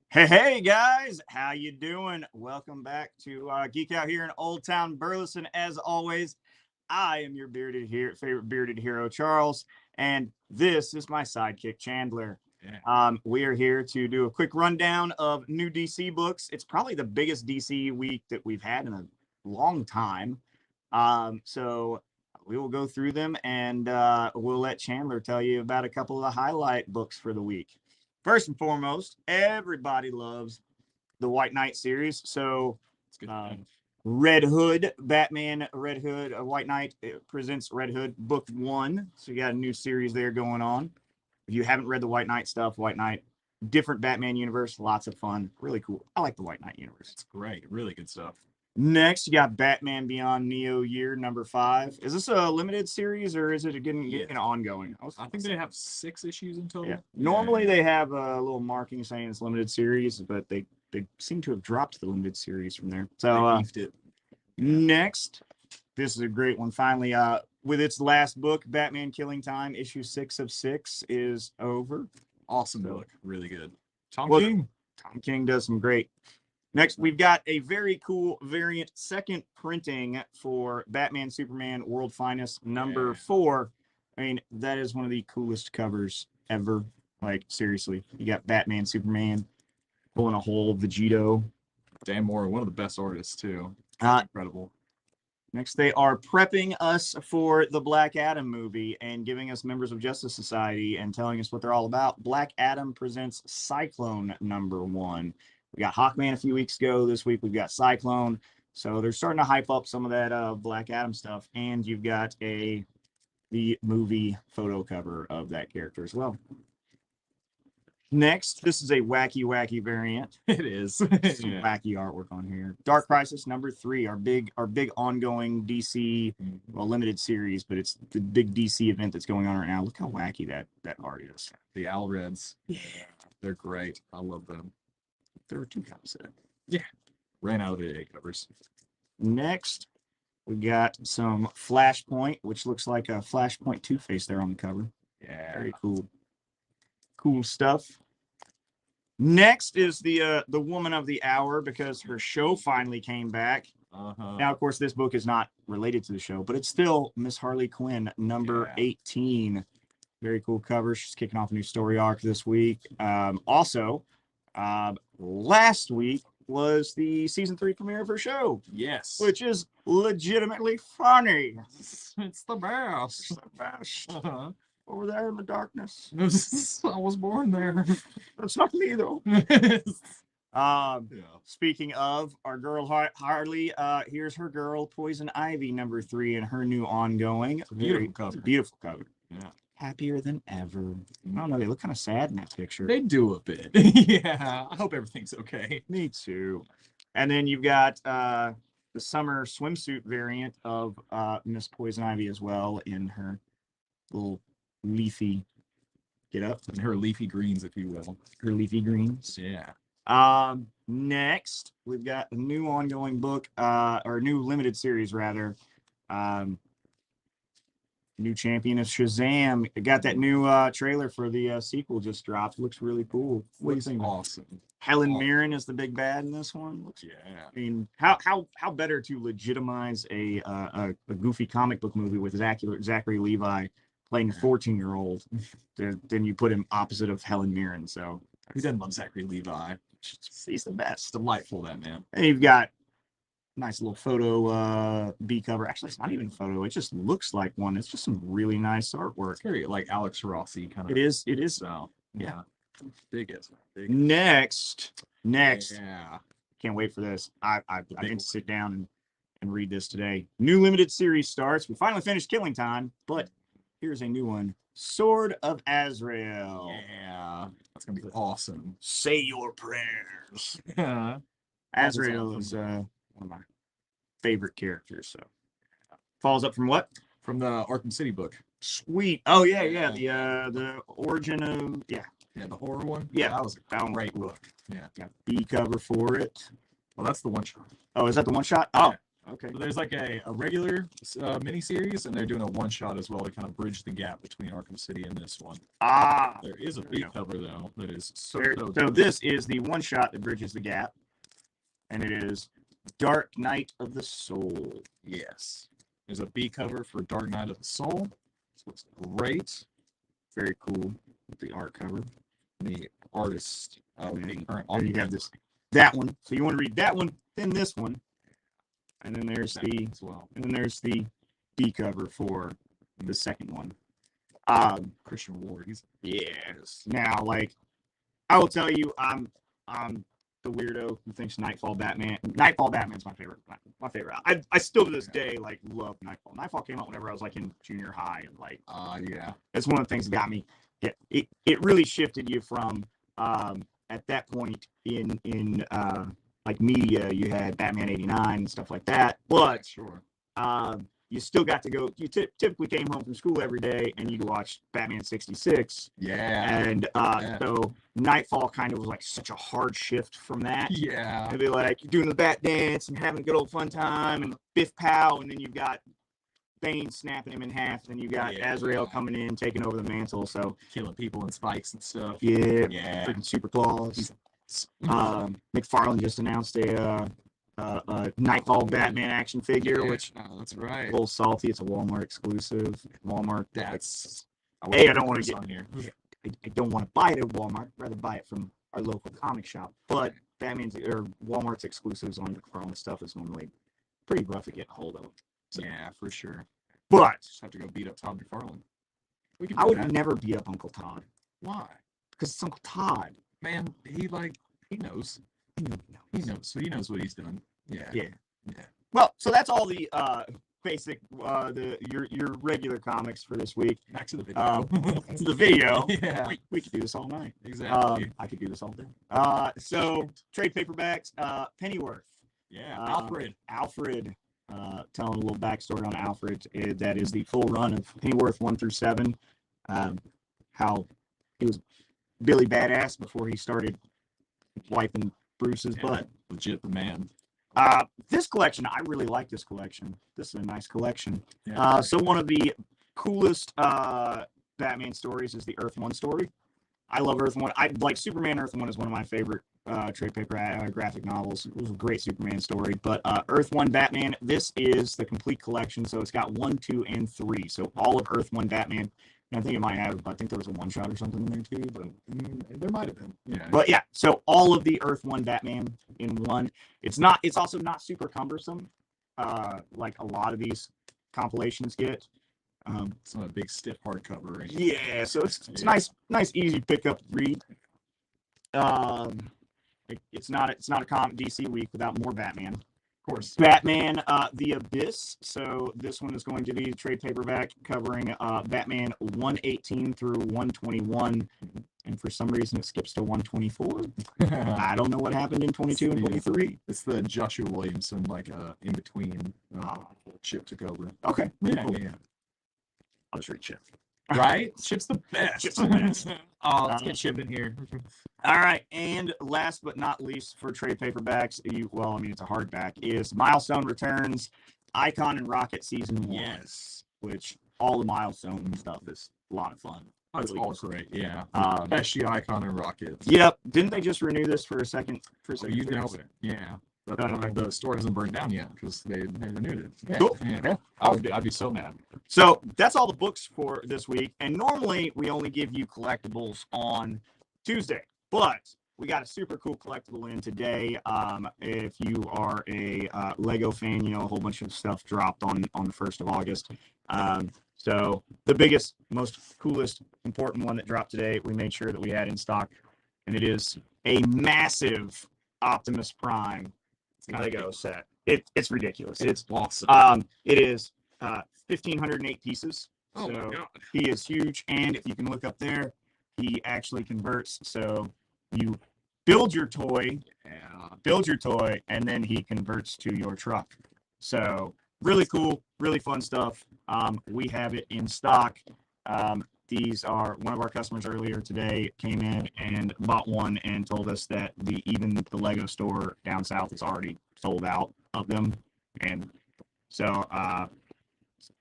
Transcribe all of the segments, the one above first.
Hey guys, how you doing? Welcome back to Geek Out here in Old Town Burleson. As always, I am your favorite bearded hero, Charles, and this is my sidekick, Chandler. Yeah. We are here to do a quick rundown of new DC books. It's probably the biggest DC week that we've had in a long time. So we will go through them, and we'll let Chandler tell you about a couple of the highlight books for the week. First and foremost, everybody loves the White Knight series. So, It's good. Red Hood, Batman, Red Hood, White Knight presents Red Hood Book 1. So, you got a new series there going on. If you haven't read the White Knight stuff, White Knight, different Batman universe, lots of fun, really cool. I like the White Knight universe. It's great. Really good stuff. Next, you got Batman Beyond Neo Year number 5. Is this a limited series or is it getting ongoing? I think they have 6 issues in total. Yeah. Normally they have a little marking saying it's limited series, but they seem to have dropped the limited series from there. So it. Next, this is a great one. Finally, with its last book, Batman Killing Time, issue 6 of 6 is over. Awesome book. Really good. Tom King does some great. Next, we've got a very cool variant second printing for Batman Superman World Finest number 4. I mean, that is one of the coolest covers ever. Like, seriously. You got Batman Superman pulling a whole Vegito. Dan Moore, one of the best artists, too. Incredible. Next, they are prepping us for the Black Adam movie and giving us Members of Justice Society and telling us what they're all about. Black Adam presents Cyclone number 1. We got Hawkman a few weeks ago. This week we've got Cyclone. So they're starting to hype up some of that Black Adam stuff. And you've got the movie photo cover of that character as well. Next, this is a wacky variant. It is. Some wacky artwork on here. Dark Crisis number 3, our big ongoing DC limited series, but it's the big DC event that's going on right now. Look how wacky that art is. The Owl Reds. Yeah. They're great. I love them. There were 2 copies of it. Yeah. Ran out of the 8 covers. Next, we got some Flashpoint, which looks like a Flashpoint Two-Face there on the cover. Yeah. Very cool. Cool stuff. Next is the Woman of the Hour, because her show finally came back. Now, of course, this book is not related to the show, but it's still Miss Harley Quinn, number 18. Very cool cover. She's kicking off a new story arc this week. Last week was the season 3 premiere of her show. Yes. Which is legitimately funny. It's the best. It's the best. Over there in the darkness. I was born there. That's not me, though. Speaking of our girl Harley, here's her girl Poison Ivy number 3 and her new ongoing. Beautiful cover. Beautiful cover. Yeah. Happier than ever. I don't know. They look kind of sad in that picture. They do a bit. Yeah. I hope everything's okay. Me too. And then you've got the summer swimsuit variant of Miss Poison Ivy as well in her little leafy get up. And her leafy greens, if you will. Her leafy greens. Yeah. Next, we've got a new ongoing book, or new limited series rather. New Champion of Shazam. It got that new trailer for the sequel just dropped. Looks really cool. What do you think? Awesome. Helen Mirren is the big bad in this one. I mean, how better to legitimize a goofy comic book movie with Zachary Levi playing a 14-year-old than you put him opposite of Helen Mirren. So who doesn't love Zachary Levi? He's the best. Delightful, that man. And you've got nice little photo B cover. Actually, it's not even a photo. It just looks like one. It's just some really nice artwork. It's very like Alex Rossi kind of. It is. So yeah. Big. Next. Yeah. Can't wait for this. I need to sit down and read this today. New limited series starts. We finally finished Killing Time, but here's a new one. Sword of Azrael. Yeah. That's gonna be awesome. Say your prayers. Yeah. Azrael is one of my favorite characters. So follows up from what? From the Arkham City book. Sweet. Oh yeah. The origin of the horror one. Yeah, that was a great book. Yeah. Got B cover for it. Well, that's the one shot. Oh, is that the one shot? Oh, Okay. So there's like a regular miniseries, and they're doing a one-shot as well to kind of bridge the gap between Arkham City and this one. Ah. There is a There we B cover, though, that is so So this is the one shot that bridges the gap, and it is Dark Knight of the Soul. Yes. There's a B cover for Dark Knight of the Soul. This looks great. Very cool with the art cover. The artist of the current There you have that one. So you want to read that one, then this one, and then there's the as well. And then there's the B cover for the second one. Christian Ward. Yes. Now, like, I will tell you, I'm the weirdo who thinks Nightfall Batman's my favorite. My favorite. I still to this day like love Nightfall. Nightfall came out whenever I was like in junior high, and like, yeah, it's one of the things that got me. It really shifted you from at that point in like media, you had Batman '89 and stuff like that, but sure. You still got to go. You typically came home from school every day, and you'd watch Batman '66. Yeah. And so Nightfall kind of was like such a hard shift from that. Yeah. It'd be like you're doing the bat dance and having a good old fun time, and biff pow, and then you've got Bane snapping him in half, and then you got Azrael coming in, taking over the mantle. So killing people in spikes and stuff. Yeah. Freaking super claws. McFarlane just announced a Nightfall Batman action figure, which that's right. A little salty. It's a Walmart exclusive. Walmart. I don't want to get on here. I don't want to buy it at Walmart. I'd rather buy it from our local comic shop. But Walmart's exclusives on McFarlane stuff is normally pretty rough to get hold of. So, yeah, for sure. But just have to go beat up Todd McFarlane. I would never beat up Uncle Todd. Why? Because it's Uncle Todd. Man, he knows. He knows. So he knows what he's doing. Yeah. Well, so that's all the basic your regular comics for this week. Back to the video. The video. Yeah. We could do this all night. Exactly. I could do this all day. So trade paperbacks. Pennyworth. Yeah. Alfred. Telling a little backstory on Alfred. That is the full run of Pennyworth 1 through 7. How he was Billy Badass before he started wiping Bruce's butt. Legit the man. This collection, I really like this collection. This is a nice collection. Yeah, so one of the coolest Batman stories is the Earth 1 story. I love Earth 1. I like Superman Earth 1 is one of my favorite trade paper graphic novels. It was a great Superman story. But Earth 1 Batman, this is the complete collection. So it's got 1, 2, and 3. So all of Earth 1 Batman. I think it might have, I think there was a one shot or something in there too, but there might have been. Yeah. But yeah, so all of the Earth 1 Batman in one. It's also not super cumbersome, like a lot of these compilations get. It's not a big stiff hardcover. Right? Yeah, so it's nice, easy pickup read. It's not a comic DC week without more Batman. Of course, Batman the Abyss. So this one is going to be trade paperback covering Batman 118 through 121, and for some reason it skips to 124. I don't know what happened in 22 and 23. It's the Joshua Williamson in between Chip took over. Okay, yeah. I'll just read Chip. Right? Chip's the best. Chip's the best. Let's get Chip in here. All right, and last but not least for trade paperbacks, it's a hardback, is Milestone Returns, Icon and Rocket Season 1. Yes. Which all the Milestone stuff is a lot of fun. Oh, it's all great, yeah. Especially Icon and Rocket. Yep. Didn't they just renew this for a second? You know it. Yeah. But the store hasn't burned down yet because they renewed it. Yeah. Cool. Yeah. I'd be so mad. So that's all the books for this week. And normally we only give you collectibles on Tuesday, but we got a super cool collectible in today. If you are a Lego fan, a whole bunch of stuff dropped on the 1st of August. So the biggest, most coolest, important one that dropped today, we made sure that we had in stock, and it is a massive Optimus Prime Lego set. It's ridiculous. It's awesome. It is 1,508 pieces. Oh, so my God. He is huge, and if you can look up there, he actually converts. So you build your toy, and then he converts to your truck. So really cool, really fun stuff. We have it in stock. These are one of our customers earlier today came in and bought one and told us that even the Lego store down south is already sold out of them. And So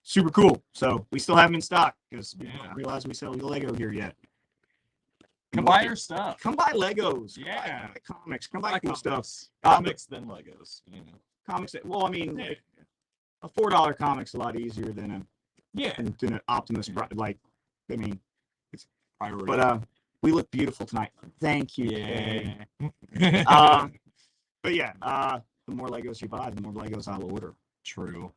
super cool. So we still have them in stock because we Yeah. don't realize we sell the Lego here yet. Come buy our stuff. Come buy Legos. Yeah. Come buy comics. Come buy cool stuff. Comics, then Legos. You know. Comics. Well, I mean, Yeah. a $4 comic's a lot easier than Yeah. an Optimus. Like, I mean, Priority. but we look beautiful tonight. Thank you. Yeah. But yeah, the more Legos you buy, the more Legos I'll order. True.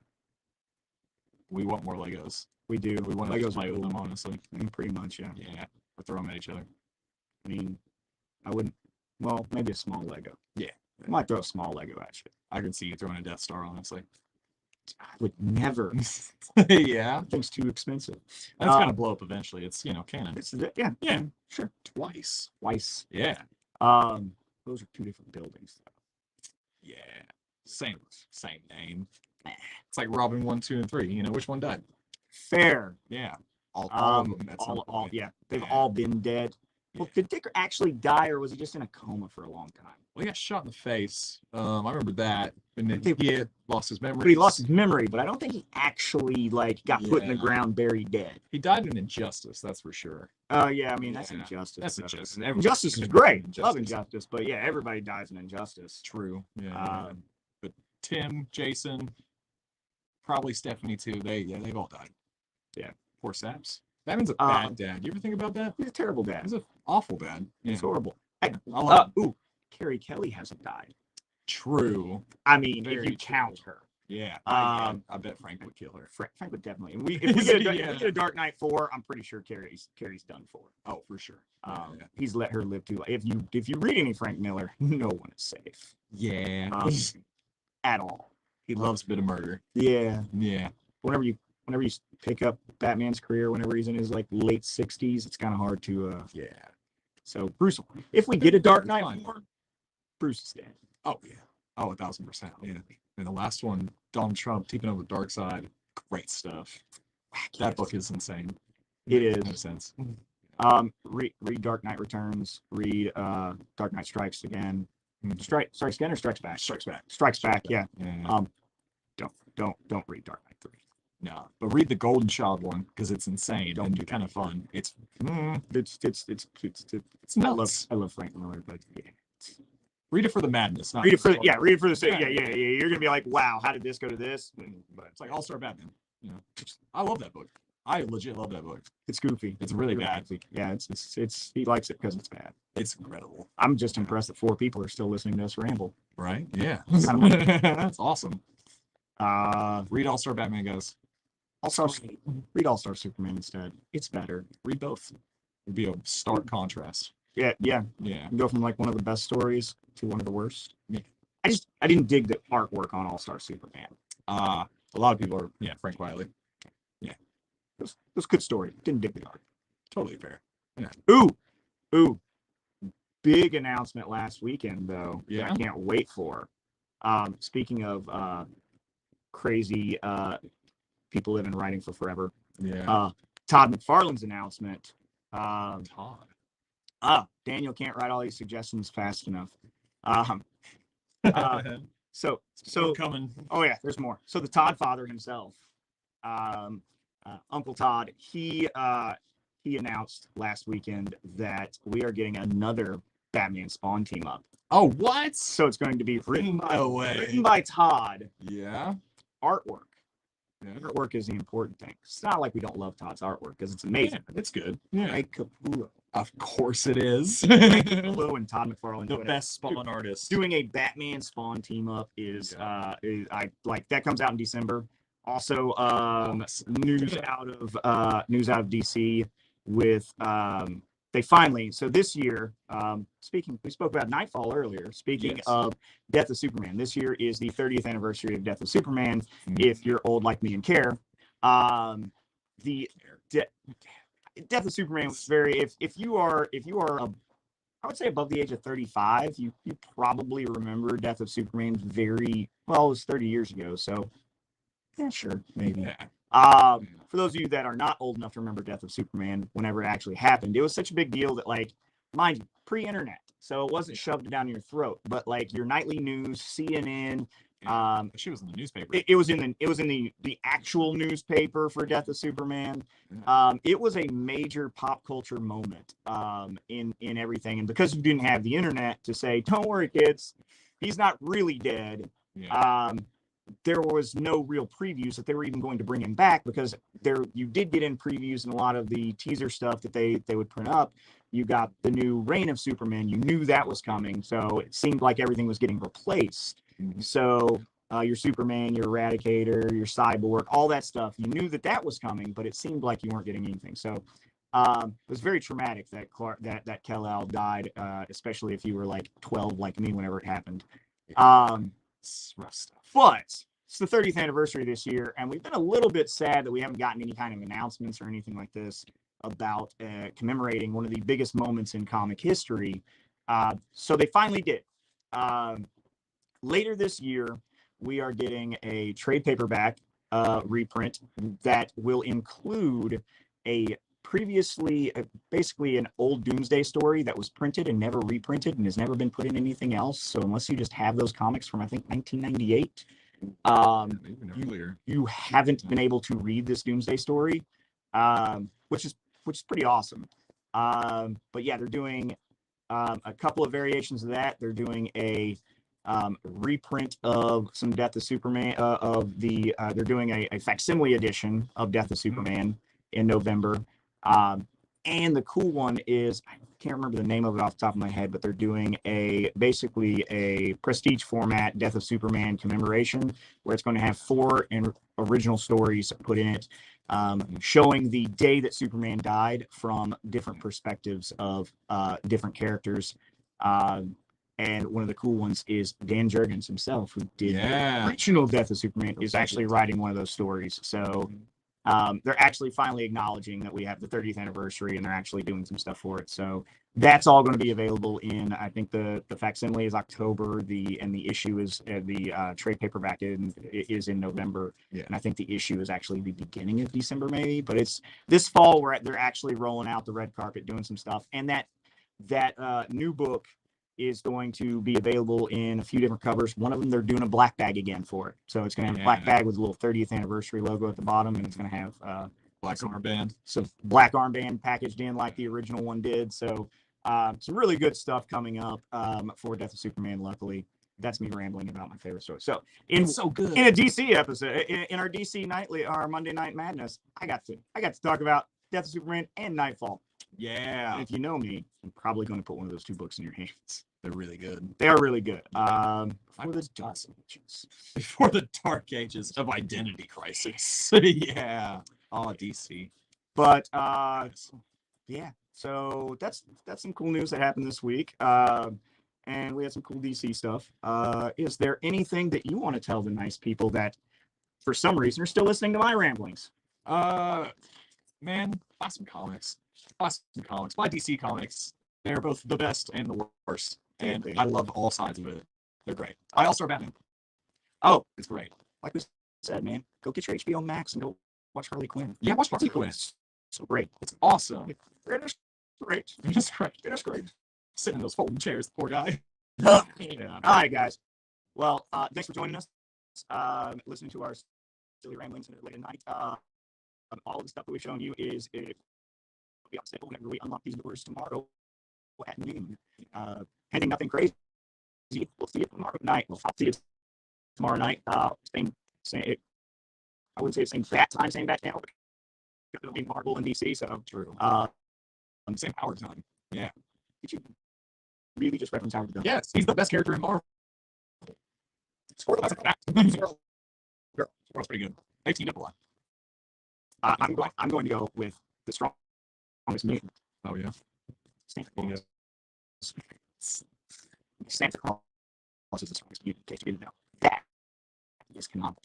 We want more Legos. We do. We want to Legos play with cool. them, honestly. Pretty much, yeah. Yeah. Or throw them at each other. I mean, I wouldn't. Well, maybe a small Lego. Yeah. I might throw a small Lego at you. I can see you throwing a Death Star, honestly. I would never. Yeah. That thing's too expensive. That's going to blow up eventually. It's, canon. Yeah. Yeah. Sure. Twice. Yeah. Yeah. Those are two different buildings. Yeah. Same name. It's like Robin 1, 2, and 3. Which one died? Fair. Yeah. All of them. All, yeah. They've Yeah. all been dead. Well, did Dick actually die, or was he just in a coma for a long time? Well, he got shot in the face. I remember that. And then They- he had lost his memory. But he lost his memory, but I don't think he actually got put in the Yeah. ground, buried dead. He died in Injustice, that's for sure. Yeah, I mean that's Yeah, Injustice. That's so. Injustice. Injustice is great. Love Injustice, but yeah, everybody dies in Injustice. True. Yeah. Um, but Tim, Jason, probably Stephanie too. They've all died. Yeah. Poor Saps. That means a bad dad. You ever think about that? He's a terrible dad. He's an awful dad. It's horrible. I love him. Carrie Kelly hasn't died. True. I mean, Very if you count true. her. Yeah. Um, I bet Frank would kill her. Frank would definitely. If we get Yeah. a Dark Knight 4, I'm pretty sure Carrie's done for. Oh, for sure. He's let her live too. If you read any Frank Miller, no one is safe. Yeah. At all. He loves a bit of murder. Yeah. Yeah. Whenever you pick up Batman's career, whenever he's in his late 60s, it's kind of hard to. Yeah. So Bruce, if we get a Dark Knight Fine. 4, Bruce is dead. Oh yeah. Oh, 1,000%. Yeah. And the last one, Donald Trump taking over the dark side. Great stuff. That book is insane. It is. Makes sense. Read Dark Knight Returns. Read Dark Knight Strikes Again. Strikes Again or Strikes Back? Strikes Back. Strikes Back. Yeah. Yeah. Don't read Dark Knight 3. No, but read the Golden Child one because it's insane Don't and do kind of fun. It's It's nuts. I love Frank Miller, but yeah. Read it for the madness. Not Read it for the story. read it for the Yeah. yeah. You're gonna be like, wow, how did this go to this? But It's like All-Star Batman. I love that book. I legit love that book. it's goofy. It's really bad. Yeah, it's he likes it because it's bad. It's incredible, I'm just impressed that 4 people are still listening to us ramble. right? Yeah, Kinda that's awesome. Read All-Star Batman, guys. Read All-Star Superman instead. It's better. Read both. It'd be a stark contrast. Yeah. Yeah. Go from one of the best stories to one of the worst. Yeah. I didn't dig the artwork on All-Star Superman. A lot of people are, Frank Wiley. It was a good story. Didn't dig the art. Totally fair. Ooh. Big announcement last weekend though. that Yeah. I can't wait for. Speaking of crazy people living writing for forever. Yeah. Todd McFarlane's announcement. Todd. Daniel can't write all these suggestions fast enough. So coming. oh yeah, there's more. So the Todd father himself, Uncle Todd, he announced last weekend that we are getting another Batman Spawn team up. Oh, what? So it's going to be written way. by Todd. Yeah. Artwork. Yeah. Artwork is the important thing. It's not like we don't love Todd's artwork because it's amazing. It's good. Yeah. Mike Capullo. Of course it is. Capullo and Todd McFarlane. The best Spawn artist. Doing a Batman Spawn team up is I like that comes out in December. Also, news out of DC with they finally this year. We spoke about Nightfall earlier. Speaking of Death of Superman, this year is the 30th anniversary of Death of Superman. If you're old like me and care, the Death of Superman was very. If you are I would say above the age of 35, you probably remember Death of Superman very well. It was 30 years ago, so yeah, sure, maybe. Yeah. For those of you that are not old enough to remember Death of Superman, whenever it actually happened, it was such a big deal that, mind you, pre-internet, so it wasn't shoved down your throat, but your nightly news, CNN, She was in the newspaper. It was in the actual newspaper for Death of Superman. It was a major pop culture moment in everything, and because you didn't have the internet to say, "Don't worry, kids, he's not really dead." There was no real previews that they were even going to bring him back, because you did get in previews and a lot of the teaser stuff that they would print up. You got the new Reign of Superman. You knew that was coming, so it seemed like everything was getting replaced. So your Superman, your Eradicator, your Cyborg, all that stuff, you knew that was coming, but it seemed like you weren't getting anything. So it was very traumatic that Kal-El died, especially if you were like 12 like me whenever it happened. It's rough stuff. But it's the 30th anniversary this year, and we've been a little bit sad that we haven't gotten any kind of announcements or anything like this about commemorating one of the biggest moments in comic history. So they finally did. Later this year, we are getting a trade paperback reprint that will include a previously basically an old Doomsday story that was printed and never reprinted and has never been put in anything else. So unless you just have those comics from, I think, 1998, you haven't been able to read this Doomsday story, which is pretty awesome. But yeah, they're doing a couple of variations of that. They're doing a reprint of some Death of Superman they're doing a facsimile edition of Death of Superman in November. And the cool one is, I can't remember the name of it off the top of my head, but they're doing basically a prestige format Death of Superman commemoration, where it's going to have 4 original stories put in it, showing the day that Superman died from different perspectives of different characters. And one of the cool ones is Dan Jurgens himself, who did the original Death of Superman, is actually writing one of those stories. So they're actually finally acknowledging that we have the 30th anniversary, and they're actually doing some stuff for it. So that's all going to be available in, I think the facsimile is October, and the issue is the trade paperback is in November. And I think the issue is actually the beginning of December, maybe. But it's this fall where they're actually rolling out the red carpet, doing some stuff. And that new book is going to be available in a few different covers. One of them, they're doing a black bag again for it. So it's going to have a black bag with a little 30th anniversary logo at the bottom, and it's going to have black armband. So black armband packaged in like the original one did. So some really good stuff coming up for Death of Superman, luckily. That's me rambling about my favorite story. So it's so good. In a DC episode, in our DC Nightly, our Monday Night Madness, I got to talk about Death of Superman and Nightfall. Yeah. And if you know me, I'm probably going to put one of those 2 books in your hands. They're really good. They are really good. Before the dark ages of Identity Crisis. Yeah. Oh, DC. But yeah. So that's some cool news that happened this week. And we had some cool DC stuff. Is there anything that you want to tell the nice people that, for some reason, are still listening to my ramblings? Man, buy some comics. Buy DC comics. They're both the best and the worst. And I love all sides of it. They're great. I also Batman. Oh, it's great. Like we said, man, go get your HBO Max and go watch Harley Quinn. Yeah, watch Harley Quinn. So great. It's awesome. It is great. It is great. It is great. Sitting in those folding chairs, the poor guy. Yeah. All right, guys. Well, thanks for joining us. Listening to our silly ramblings late at night. All of the stuff that we've shown you is will be on sale whenever we unlock these doors tomorrow at noon. Pending nothing crazy, we'll see you tomorrow night. I'll see you tomorrow night. Same. I wouldn't say the same bat time, same bat channel, because it'll be Marvel and DC. So true. Same power time. Yeah. Did you really just reference Howard the Duck? Yes, he's the best character in Marvel. That's a fact. Girl's pretty good. They teamed up a lot. I'm going to go with the strongest mutant. Oh yeah. Santa Claus. Santa Claus is the strongest mutant, in case you didn't know. That is canonical.